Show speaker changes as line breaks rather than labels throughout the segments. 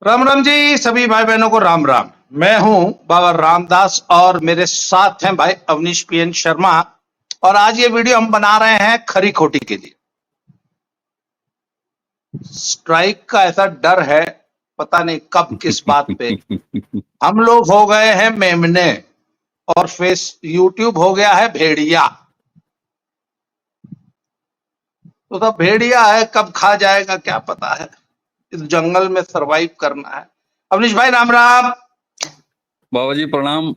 राम राम जी, सभी भाई बहनों को राम राम। मैं हूं बाबा रामदास और मेरे साथ हैं भाई अवनीश पीएन शर्मा। और आज ये वीडियो हम बना रहे हैं खरी खोटी के लिए। स्ट्राइक का ऐसा डर है, पता नहीं कब किस बात पे हम लोग हो गए हैं मेमने और फेस यूट्यूब हो गया है भेड़िया। तो सब भेड़िया है, कब खा जाएगा क्या पता है। इस जंगल में सरवाइव करना है। अवनीश भाई राम राम।
बाबा जी प्रणाम।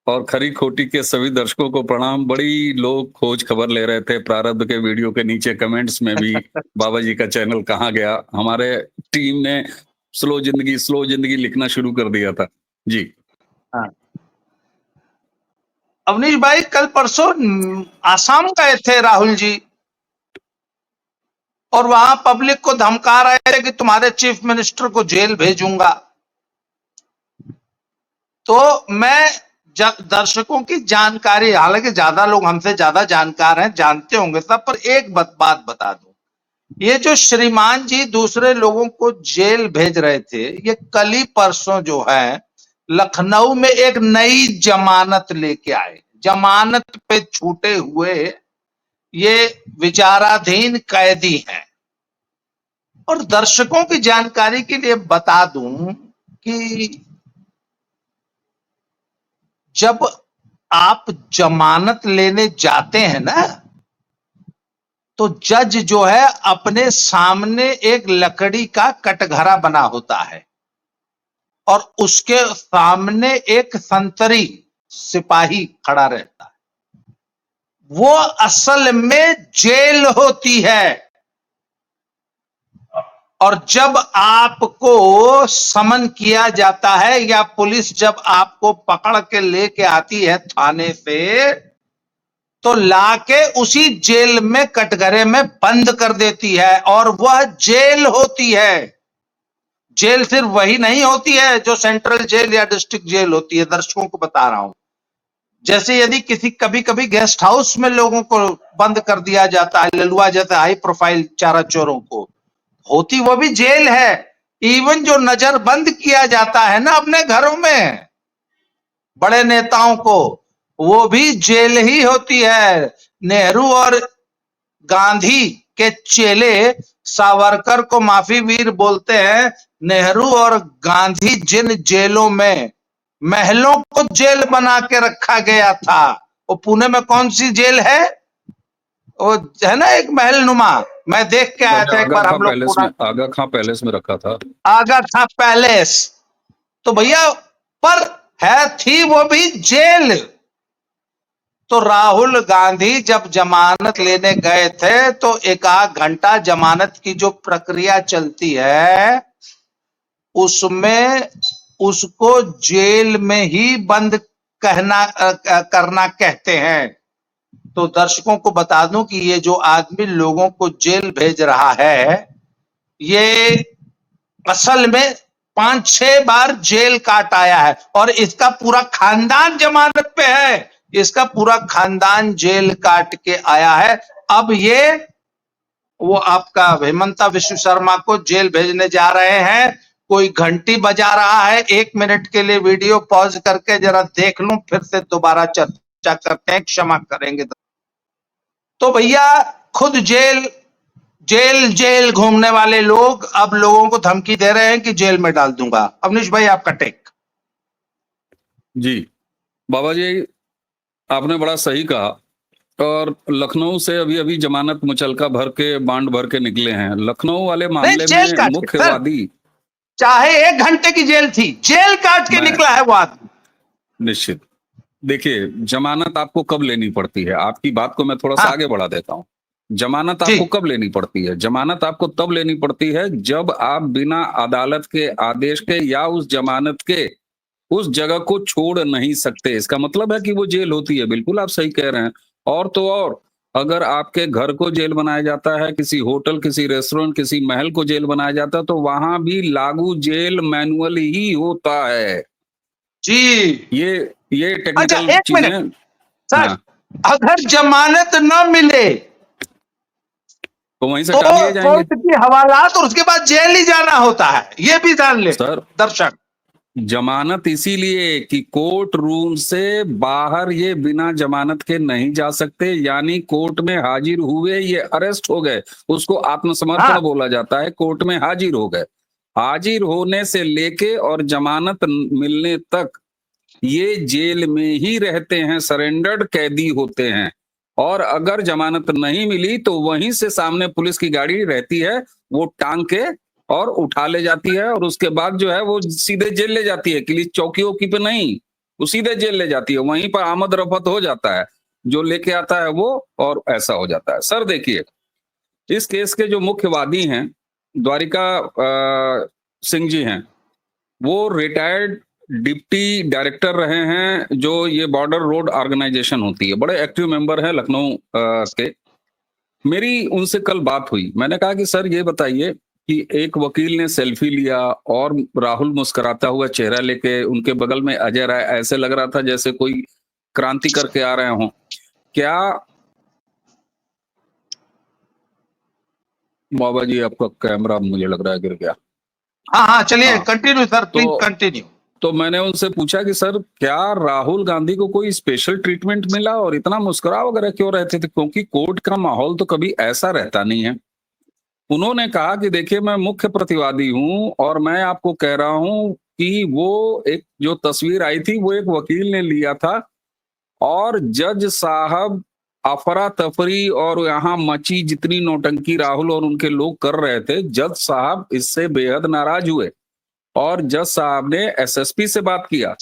और खरी खोटी के सभी दर्शकों को प्रणाम। बड़ी लोग खोज खबर ले रहे थे प्रारब्ध के वीडियो के नीचे कमेंट्स में भी बाबा जी का चैनल कहाँ गया। हमारे टीम ने स्लो जिंदगी लिखना शुरू कर दिया था जी।
हाँ। अवनीश भाई कल परसों आसाम गए थे राहुल जी, और वहां पब्लिक को धमका रहे थे कि तुम्हारे चीफ मिनिस्टर को जेल भेजूंगा। तो मैं दर्शकों की जानकारी, हालांकि ज्यादा लोग हमसे ज्यादा जानकार हैं, जानते होंगे सब, पर एक बात बता दूं। ये जो श्रीमान जी दूसरे लोगों को जेल भेज रहे थे, ये कल ही परसों जो है लखनऊ में एक नई जमानत लेके आए। जमानत पे छूटे हुए ये विचाराधीन कैदी हैं। और दर्शकों की जानकारी के लिए बता दूं कि जब आप जमानत लेने जाते हैं ना, तो जज जो है अपने सामने एक लकड़ी का कटघरा बना होता है और उसके सामने एक संतरी सिपाही खड़ा रहता है। वो असल में जेल होती है। और जब आपको समन किया जाता है या पुलिस जब आपको पकड़ के लेके आती है थाने से, तो लाके उसी जेल में कटघरे में बंद कर देती है और वह जेल होती है। जेल सिर्फ वही नहीं होती है जो सेंट्रल जेल या डिस्ट्रिक्ट जेल होती है, दर्शकों को बता रहा हूं। जैसे यदि कभी कभी गेस्ट हाउस में लोगों को बंद कर दिया जाता है, ललुआ जैसे हाई प्रोफाइल चारा चोरों को, होती वो भी जेल है। इवन जो नजर बंद किया जाता है ना अपने घरों में बड़े नेताओं को, वो भी जेल ही होती है। नेहरू और गांधी के चेले सावरकर को माफी वीर बोलते हैं। नेहरू और गांधी जिन जेलों में महलों को जेल बना के रखा गया था, वो पुणे में कौन सी जेल है? वो है ना एक महल नुमा, मैं देख के आया था एक बार। हम लोग
आगा खां पैलेस में रखा था।
आगा खां पैलेस, तो भैया पर है थी वो भी जेल। तो राहुल गांधी जब जमानत लेने गए थे तो एक आध घंटा जमानत की जो प्रक्रिया चलती है उसमें उसको जेल में ही बंद करना कहते हैं। तो दर्शकों को बता दूं कि ये जो आदमी लोगों को जेल भेज रहा है, ये असल में 5-6 बार जेल काट आया है और इसका पूरा खानदान जमानत पे है। इसका पूरा खानदान जेल काट के आया है। अब ये वो आपका हेमंता विश्व शर्मा को जेल भेजने जा रहे हैं। कोई घंटी बजा रहा है, 1 मिनट के लिए वीडियो पॉज करके जरा देख लूं, फिर से दोबारा चर्चा करते हैं, क्षमा करेंगे। तो भैया खुद जेल जेल जेल घूमने वाले लोग अब लोगों को धमकी दे रहे हैं कि जेल में डाल दूंगा। अवनीश भाई आपका टेक।
जी बाबा जी आपने बड़ा सही कहा। और लखनऊ से अभी जमानत मुचलका भर के बांड भर के निकले हैं। लखनऊ वाले मामले में मुख्य वादी,
चाहे 1 घंटे की जेल थी, जेल काट के निकला है वो आदमी।
निश्चित। देखिए जमानत आपको कब लेनी पड़ती है, आपकी बात को मैं थोड़ा सा आगे बढ़ा देता हूँ। जमानत आपको कब लेनी पड़ती है? जमानत आपको तब लेनी पड़ती है जब आप बिना अदालत के आदेश के या उस जमानत के उस जगह को छोड़ नहीं सकते। इसका मतलब है कि वो जेल होती है। बिल्कुल आप सही कह रहे हैं। और तो और अगर आपके घर को जेल बनाया जाता है, किसी होटल, किसी रेस्टोरेंट, किसी महल को जेल बनाया जाता है, तो वहां भी लागू जेल मैनुअल ही होता है
जी।
ये टेक्निकल चीजें।
सर, अगर जमानत न मिले
तो वहीं से
तो
टांग लिए जाएंगे।
कोर्ट की हवालात और उसके बाद जेल ही जाना होता है, ये भी जान ले
सर
दर्शक।
जमानत इसीलिए कि कोर्ट रूम से बाहर ये बिना जमानत के नहीं जा सकते, यानी कोर्ट में हाजिर हुए, ये अरेस्ट हो गए, उसको आत्मसमर्पण
हाँ
बोला जाता है। कोर्ट में हाजिर हो गए, हाजिर होने से लेके और जमानत मिलने तक ये जेल में ही रहते हैं, सरेंडर्ड कैदी होते हैं। और अगर जमानत नहीं मिली तो वहीं से सामने पुलिस की गाड़ी रहती है, वो टांग के और उठा ले जाती है, और उसके बाद जो है वो सीधे जेल ले जाती है, पुलिस चौकी वौकी पे नहीं, वो सीधे जेल ले जाती है, वहीं पर आमद रफत हो जाता है, जो लेके आता है वो, और ऐसा हो जाता है। सर देखिए, इस केस के जो मुख्य वादी हैं, द्वारिका सिंह जी हैं, वो रिटायर्ड डिप्टी डायरेक्टर रहे हैं जो ये बॉर्डर रोड ऑर्गेनाइजेशन होती है, बड़े एक्टिव मेंबर हैं लखनऊ के। मेरी उनसे कल बात हुई, मैंने कहा कि सर ये बताइए कि एक वकील ने सेल्फी लिया और राहुल मुस्कुराता हुआ चेहरा लेके, उनके बगल में अजय राय, ऐसे लग रहा था जैसे कोई क्रांति करके आ रहे हों। क्या बाबा जी आपका कैमरा मुझे लग रहा है गिर गया।
हाँ हाँ, चलिए
हाँ,
कंटिन्यू सर, प्लीज
तो
कंटिन्यू।
तो मैंने उनसे पूछा कि सर क्या राहुल गांधी को कोई स्पेशल ट्रीटमेंट मिला और इतना मुस्कुरा वगैरह क्यों रहते थे, क्योंकि कोर्ट का माहौल तो कभी ऐसा रहता नहीं है। उन्होंने कहा कि देखिए मैं मुख्य प्रतिवादी हूं और मैं आपको कह रहा हूं कि वो एक जो तस्वीर आई थी वो एक वकील ने लिया था, और जज साहब अफरा तफरी और यहाँ मची जितनी नौटंकी राहुल और उनके लोग कर रहे थे, जज साहब इससे बेहद नाराज हुए, और जज साहब ने एसएसपी से बात किया,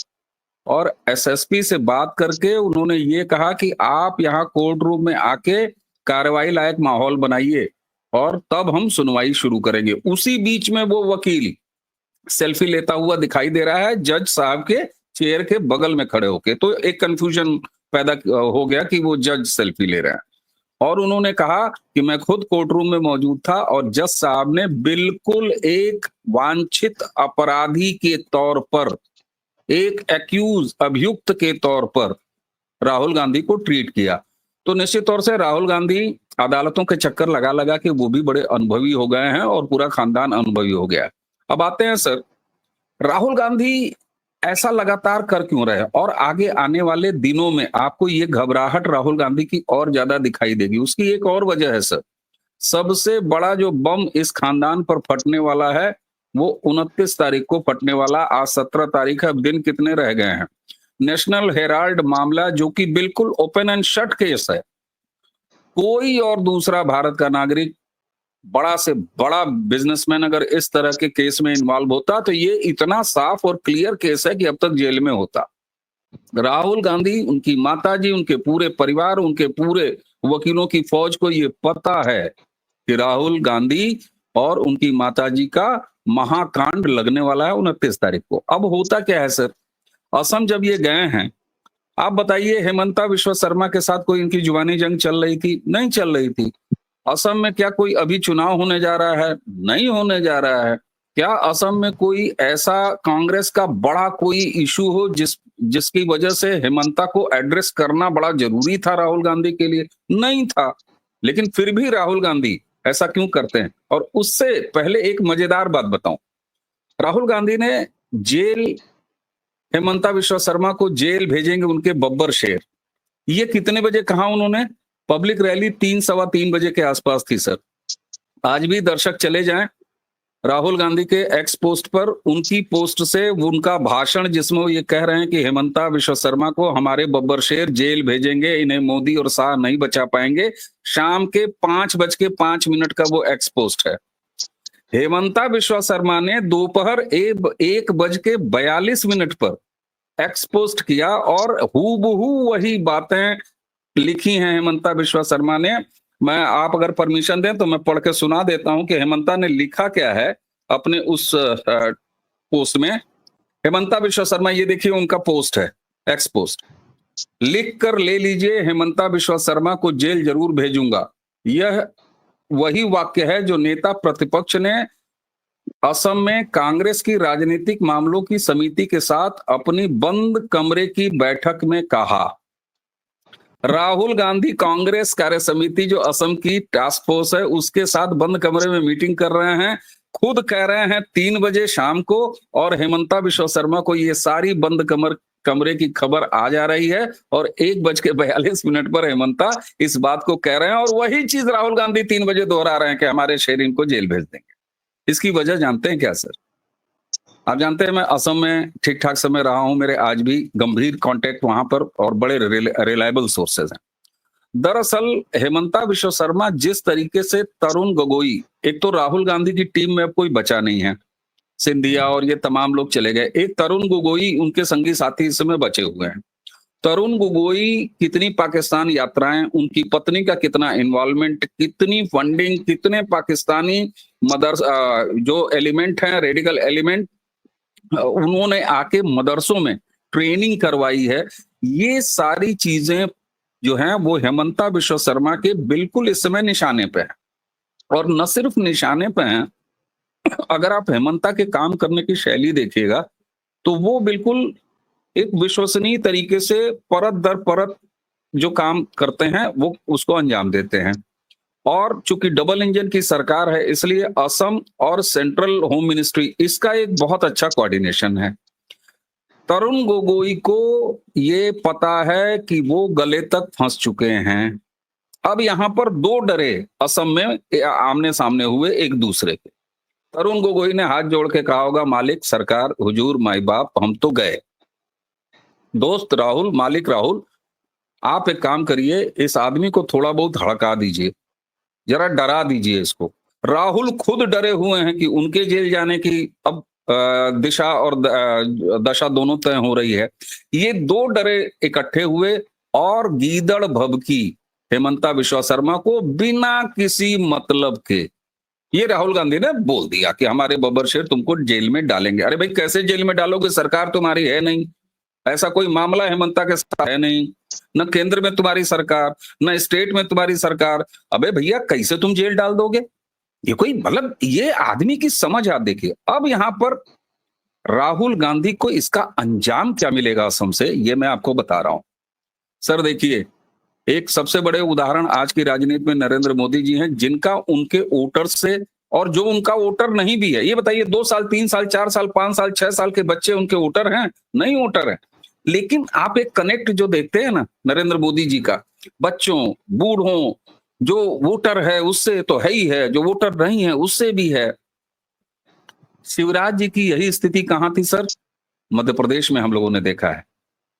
और एसएसपी से बात करके उन्होंने ये कहा कि आप यहाँ कोर्ट रूम में आके कार्रवाई लायक माहौल बनाइए और तब हम सुनवाई शुरू करेंगे। उसी बीच में वो वकील सेल्फी लेता हुआ दिखाई दे रहा है जज साहब के चेयर के बगल में खड़े होके, तो एक कंफ्यूजन पैदा हो गया कि वो जज सेल्फी ले रहे हैं। और उन्होंने कहा कि मैं खुद कोर्ट रूम में मौजूद था और जज साहब ने बिल्कुल एक वांछित अपराधी के तौर पर, एक एक्यूज अभियुक्त के तौर पर राहुल गांधी को ट्रीट किया। तो निश्चित तौर से राहुल गांधी अदालतों के चक्कर लगा लगा के वो भी बड़े अनुभवी हो गए हैं और पूरा खानदान अनुभवी हो गया है। अब आते हैं सर, राहुल गांधी ऐसा लगातार कर क्यों रहे, और आगे आने वाले दिनों में आपको ये घबराहट राहुल गांधी की और ज्यादा दिखाई देगी। उसकी एक और वजह है सर, सबसे बड़ा जो बम इस खानदान पर फटने वाला है वो 29 तारीख को फटने वाला। आज 17 तारीख है, अब दिन कितने रह गए हैं। नेशनल हेराल्ड मामला जो कि बिल्कुल ओपन एंड शट केस है, कोई और दूसरा भारत का नागरिक, बड़ा से बड़ा बिजनेसमैन अगर इस तरह के केस में इन्वॉल्व होता तो ये इतना साफ और क्लियर केस है कि अब तक जेल में होता। राहुल गांधी, उनकी माताजी, उनके पूरे परिवार, उनके पूरे वकीलों की फौज को ये पता है कि राहुल गांधी और उनकी माताजी का महाकांड लगने वाला है 29 तारीख को। अब होता क्या है सर, असम जब ये गए हैं, आप बताइए हेमंता विश्व शर्मा के साथ कोई इनकी जुबानी जंग चल रही थी? नहीं चल रही थी। असम में क्या कोई अभी चुनाव होने जा रहा है? नहीं होने जा रहा है। क्या असम में कोई ऐसा कांग्रेस का बड़ा कोई इशू हो जिसकी वजह से हेमंता को एड्रेस करना बड़ा जरूरी था राहुल गांधी के लिए? नहीं था। लेकिन फिर भी राहुल गांधी ऐसा क्यों करते हैं? और उससे पहले एक मजेदार बात बताऊं, राहुल गांधी ने जेल, हेमंता विश्व शर्मा को जेल भेजेंगे उनके बब्बर शेर, ये कितने बजे कहा उन्होंने? पब्लिक रैली 3-3:15 बजे के आसपास थी सर। आज भी दर्शक चले जाएं राहुल गांधी के एक्स पोस्ट पर, उनकी पोस्ट से उनका भाषण जिसमें वो ये कह रहे हैं कि हेमंता विश्व शर्मा को हमारे बब्बर शेर जेल भेजेंगे, इन्हें मोदी और शाह नहीं बचा पाएंगे। शाम के 5:05 का वो एक्स पोस्ट है। हेमंता विश्व शर्मा ने दोपहर 1:42 पर एक्स पोस्ट किया और हूबहू वही बातें लिखी हैं हेमंता विश्व शर्मा ने। मैं, आप अगर परमिशन दें तो मैं पढ़ के सुना देता हूं कि हेमंता ने लिखा क्या है अपने उस पोस्ट में। हेमंता विश्व शर्मा, ये देखिए उनका पोस्ट है, एक्स पोस्ट। लिख कर ले लीजिए, हेमंता विश्व शर्मा को जेल जरूर भेजूंगा। यह वही वाक्य है जो नेता प्रतिपक्ष ने असम में कांग्रेस की राजनीतिक मामलों की समिति के साथ अपनी बंद कमरे की बैठक में कहा। राहुल गांधी कांग्रेस कार्य समिति जो असम की टास्क फोर्स है उसके साथ बंद कमरे में मीटिंग कर रहे हैं, खुद कह रहे हैं 3 बजे शाम को, और हेमंता बिश्व शर्मा को ये सारी बंद कमरे की खबर आ जा रही है और 1:42 पर हेमंता इस बात को कह रहे हैं, और वही चीज राहुल गांधी 3 बजे दोहरा रहे हैं कि हमारे शेरिंग को जेल भेज देंगे। इसकी वजह जानते हैं क्या सर? आप जानते हैं मैं असम में ठीक ठाक समय रहा हूं, मेरे आज भी गंभीर कांटेक्ट वहां पर और बड़े रिलायबल सोर्सेज हैं। दरअसल हेमंता बिश्व शर्मा जिस तरीके से तरुण गोगोई, एक तो राहुल गांधी की टीम में अब कोई बचा नहीं है, सिंधिया और ये तमाम लोग चले गए, एक तरुण गोगोई उनके संगी साथी इस समय बचे हुए हैं। तरुण गोगोई कितनी पाकिस्तान यात्राएं, उनकी पत्नी का कितना इन्वॉल्वमेंट, कितनी फंडिंग, कितने पाकिस्तानी मदरसा जो एलिमेंट हैं, रेडिकल एलिमेंट, उन्होंने आके मदरसों में ट्रेनिंग करवाई है, ये सारी चीजें जो हैं वो हेमंता बिश्व शर्मा के बिल्कुल इस समय निशाने पे है। और न सिर्फ निशाने पे हैं, अगर आप हेमंता के काम करने की शैली देखिएगा तो वो बिल्कुल एक विश्वसनीय तरीके से परत दर परत जो काम करते हैं वो उसको अंजाम देते हैं। और चूंकि डबल इंजन की सरकार है इसलिए असम और सेंट्रल होम मिनिस्ट्री, इसका एक बहुत अच्छा कोऑर्डिनेशन है। तरुण गोगोई को ये पता है कि वो गले तक फंस चुके हैं। अब यहां पर 2 डरे असम में आमने सामने हुए एक दूसरे के। तरुण गोगोई ने हाथ जोड़ के कहा होगा, मालिक सरकार, हुजूर, माई बाप, हम तो गए। दोस्त राहुल, मालिक राहुल, आप एक काम करिए, इस आदमी को थोड़ा बहुत हड़का दीजिए, जरा डरा दीजिए इसको। राहुल खुद डरे हुए हैं कि उनके जेल जाने की अब दिशा और दशा दोनों तय हो रही है। ये 2 डरे इकट्ठे हुए और गीदड़ भभकी हेमंता बिश्व शर्मा को बिना किसी मतलब के ये राहुल गांधी ने बोल दिया कि हमारे बब्बर शेर तुमको जेल में डालेंगे। अरे भाई कैसे जेल में डालोगे, सरकार तुम्हारी है नहीं, ऐसा कोई मामला हेमंता के साथ है नहीं, न केंद्र में तुम्हारी सरकार, न स्टेट में तुम्हारी सरकार। अबे भैया कैसे तुम जेल डाल दोगे? ये कोई मतलब, ये आदमी की समझ आप देखिए। अब यहां पर राहुल गांधी को इसका अंजाम क्या मिलेगा असम से, ये मैं आपको बता रहा हूं। सर देखिए, एक सबसे बड़े उदाहरण आज की राजनीति में नरेंद्र मोदी जी हैं, जिनका उनके वोटर से, और जो उनका वोटर नहीं भी है, ये बताइए 2 साल 3 साल 4 साल 5 साल 6 साल के बच्चे उनके वोटर हैं? नहीं वोटर है। लेकिन आप एक कनेक्ट जो देखते हैं ना नरेंद्र मोदी जी का, बच्चों, बूढ़ों, जो वोटर है उससे तो है ही है, जो वोटर नहीं है उससे भी है। शिवराज जी की यही स्थिति कहां थी सर? मध्य प्रदेश में हम लोगों ने देखा है।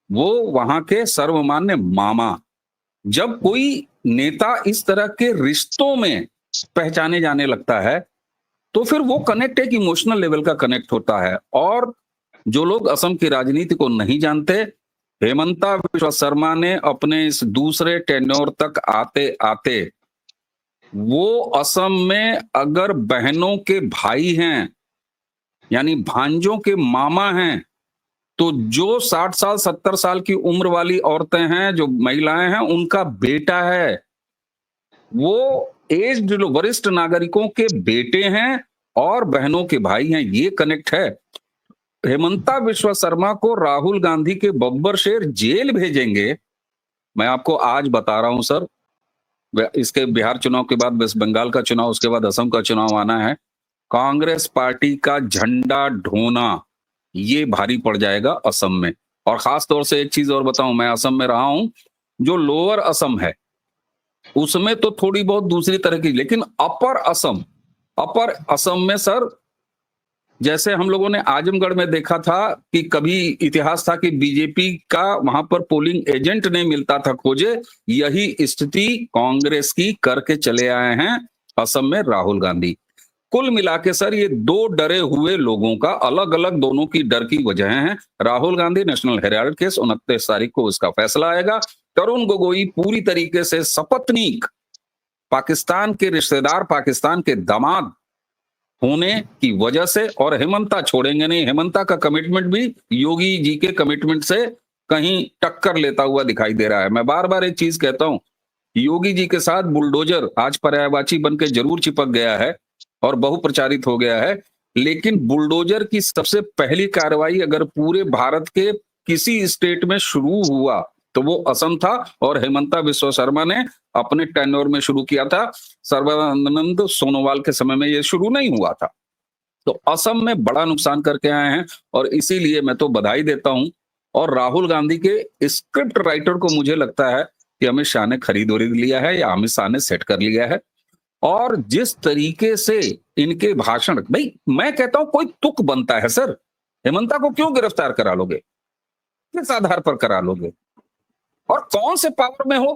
वो वहां के सर्वमान्य मामा, जब कोई नेता इस तरह के रिश्तों में पहचाने जाने लगता है तो फिर वो कनेक्ट एक इमोशनल लेवल का कनेक्ट होता है। और जो लोग असम की राजनीति को नहीं जानते, हेमंता बिश्व शर्मा ने अपने इस दूसरे टेन्योर तक आते आते वो असम में अगर बहनों के भाई हैं, यानी भांजों के मामा हैं, तो जो 60 साल 70 साल की उम्र वाली औरतें हैं, जो महिलाएं हैं, उनका बेटा है, वो एज्ड वरिष्ठ नागरिकों के बेटे हैं और बहनों के भाई हैं। ये कनेक्ट है। हेमंता बिश्व शर्मा को राहुल गांधी के बब्बर शेर जेल भेजेंगे, मैं आपको आज बता रहा हूं सर। इसके बिहार चुनाव के बाद वेस्ट बंगाल का चुनाव, उसके बाद असम का चुनाव आना है। कांग्रेस पार्टी का झंडा ढोना ये भारी पड़ जाएगा असम में। और खास तौर से एक चीज और बताऊं, मैं असम में रहा हूं, जो लोअर असम है उसमें तो थोड़ी बहुत दूसरी तरह की, लेकिन अपर असम में सर, जैसे हम लोगों ने आजमगढ़ में देखा था कि कभी इतिहास था कि बीजेपी का वहां पर पोलिंग एजेंट नहीं मिलता था खोजे, यही स्थिति कांग्रेस की करके चले आए हैं असम में राहुल गांधी। कुल मिला के सर ये 2 डरे हुए लोगों का अलग अलग दोनों की डर की वजह है। Rahul Gandhi, national Herald case 29 तारीख को उसका फैसला आएगा। तरुण गोगोई पूरी तरीके से सपत्नीक, पाकिस्तान के रिश्तेदार, पाकिस्तान के दामाद होने की वजह से, और हेमंता छोड़ेंगे नहीं। हेमंता का कमिटमेंट भी योगी जी के कमिटमेंट से कहीं टक्कर लेता हुआ दिखाई दे रहा है। मैं बार बार एक चीज कहता हूं, योगी जी के साथ बुलडोजर आज पर्यायवाची बन के जरूर चिपक गया है और बहुप्रचारित हो गया है, लेकिन बुलडोजर की सबसे पहली कार्रवाई अगर पूरे भारत के किसी स्टेट में शुरू हुआ तो वो असम था और हेमंता विश्व शर्मा ने अपने टेन्योर में शुरू किया था। सर्बानंद सोनोवाल के समय में ये शुरू नहीं हुआ था। तो असम में बड़ा नुकसान करके आए हैं और इसीलिए मैं तो बधाई देता हूं। और राहुल गांधी के स्क्रिप्ट राइटर को मुझे लगता है कि अमित शाह ने खरीद लिया है या अमित शाह ने सेट कर लिया है। और जिस तरीके से इनके भाषण, भाई मैं कहता हूं कोई तुक बनता है सर, हेमंता को क्यों गिरफ्तार करा लोगे, किस आधार पर करा लोगे, और कौन से पावर में हो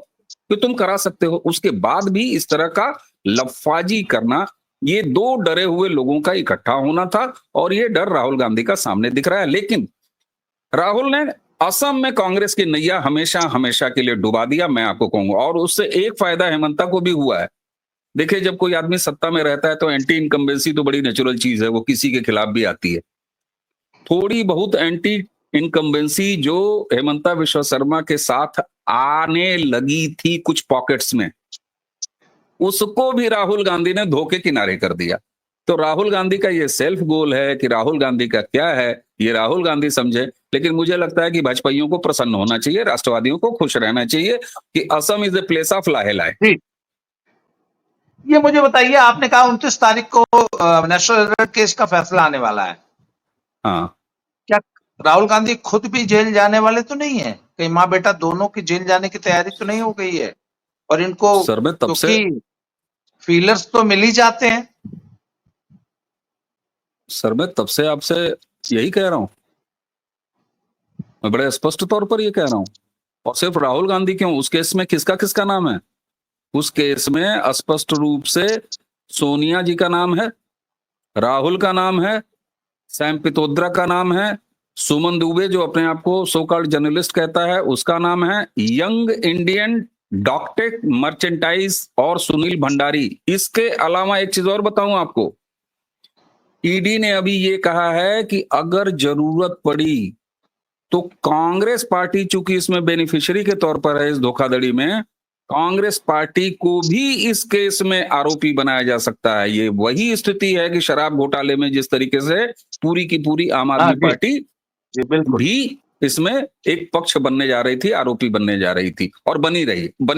कि तुम करा सकते हो। उसके बाद भी इस तरह का लफाजी करना, ये दो डरे हुए लोगों का इकट्ठा होना था और ये डर राहुल गांधी का सामने दिख रहा है। लेकिन राहुल ने असम में कांग्रेस की नैया हमेशा हमेशा के लिए डुबा दिया, मैं आपको कहूंगा। और उससे एक फायदा हेमंता को भी हुआ है। देखिए, जब कोई आदमी सत्ता में रहता है तो एंटी इनकम्बेंसी तो बड़ी नेचुरल चीज है, वो किसी के खिलाफ भी आती है। थोड़ी बहुत एंटी इनकम्बेंसी जो हेमंता विश्व शर्मा के साथ आने लगी थी कुछ पॉकेट्स में, उसको भी राहुल गांधी ने धोखे किनारे कर दिया। तो राहुल गांधी का ये सेल्फ गोल है कि राहुल गांधी का क्या है ये राहुल गांधी समझे। लेकिन मुझे लगता है कि भाजपाइयों को प्रसन्न होना चाहिए, राष्ट्रवादियों को खुश रहना चाहिए कि Assam is a place of लाहे लाहे।
जी, ये मुझे बताइए, आपने कहा 29 तारीख को नेशनल हेराल्ड केस का फैसला आने वाला है।
हाँ,
क्या राहुल गांधी खुद भी जेल जाने वाले तो नहीं है? कहीं माँ बेटा दोनों की जेल जाने की तैयारी तो नहीं हो गई है? और इनको
सर मैं तब से
क्योंकि फीलर्स तो मिल ही जाते हैं।
आपसे यही कह रहा हूं, मैं बड़े स्पष्ट तौर पर ये कह रहा हूं। और सिर्फ राहुल गांधी क्यों, उस केस में किसका किसका नाम है? उस केस में स्पष्ट रूप से सोनिया जी का नाम है, राहुल का नाम है, सैम पित्रोदा का नाम है, सुमन दुबे जो अपने आप को सो कॉल्ड जर्नलिस्ट कहता है उसका नाम है, यंग इंडियन डॉक्टेक मर्चेंटाइज और सुनील भंडारी। इसके अलावा एक चीज और बताऊं आपको, ईडी ने अभी ये कहा है कि अगर जरूरत पड़ी तो कांग्रेस पार्टी, चूंकि इसमें बेनिफिशियरी के तौर पर है इस धोखाधड़ी में, कांग्रेस पार्टी को भी इस केस में आरोपी बनाया जा सकता है। ये वही स्थिति है कि शराब घोटाले में जिस तरीके से पूरी की पूरी आम आदमी
जी
पार्टी
जी, बिल्कुल।
भी इसमें एक पक्ष बनने जा रही थी, आरोपी बनने जा रही थी और बनी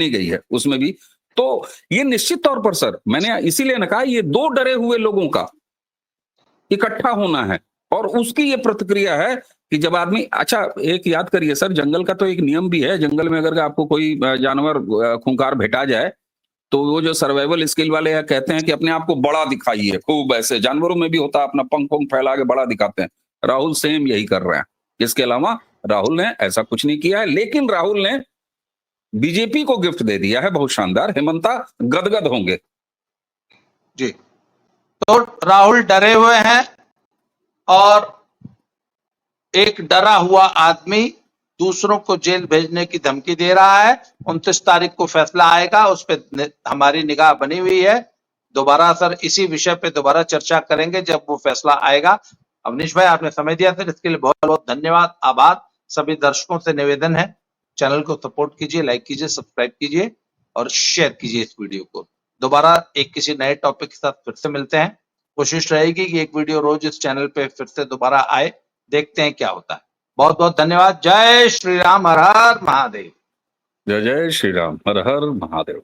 गई है उसमें भी। तो ये निश्चित तौर पर सर, मैंने इसीलिए ना कहा, ये दो डरे हुए लोगों का इकट्ठा होना है और उसकी ये प्रतिक्रिया है कि जब आदमी, अच्छा एक याद करिए सर, जंगल का तो एक नियम भी है। जंगल में अगर आपको कोई जानवर खूंखार भेटा जाए तो वो जो सर्वाइवल स्किल वाले हैं कहते हैं कि अपने आप को बड़ा दिखाइए, खूब ऐसे जानवरों में भी होता है, अपना पंख पंख फैला के बड़ा दिखाते हैं। राहुल सेम यही कर रहे हैं। इसके अलावा राहुल ने ऐसा कुछ नहीं किया है, लेकिन राहुल ने बीजेपी को गिफ्ट दे दिया है बहुत शानदार। हेमंता गदगद होंगे।
जी, तो राहुल डरे हुए हैं और एक डरा हुआ आदमी दूसरों को जेल भेजने की धमकी दे रहा है। 29 तारीख को फैसला आएगा, उस पर हमारी निगाह बनी हुई है। दोबारा सर इसी विषय पे दोबारा चर्चा करेंगे जब वो फैसला आएगा। अवनीश भाई, आपने समय दिया सर, इसके लिए बहुत बहुत धन्यवाद, आभार। सभी दर्शकों से निवेदन है, चैनल को सपोर्ट कीजिए, लाइक कीजिए, सब्सक्राइब कीजिए और शेयर कीजिए इस वीडियो को। दोबारा एक किसी नए टॉपिक के साथ फिर से मिलते हैं। कोशिश रहेगी कि एक वीडियो रोज इस चैनल पे फिर से दोबारा आए, देखते हैं क्या होता है। बहुत बहुत धन्यवाद। जय श्री राम, हर हर महादेव।
जय जय श्री राम, हर हर महादेव।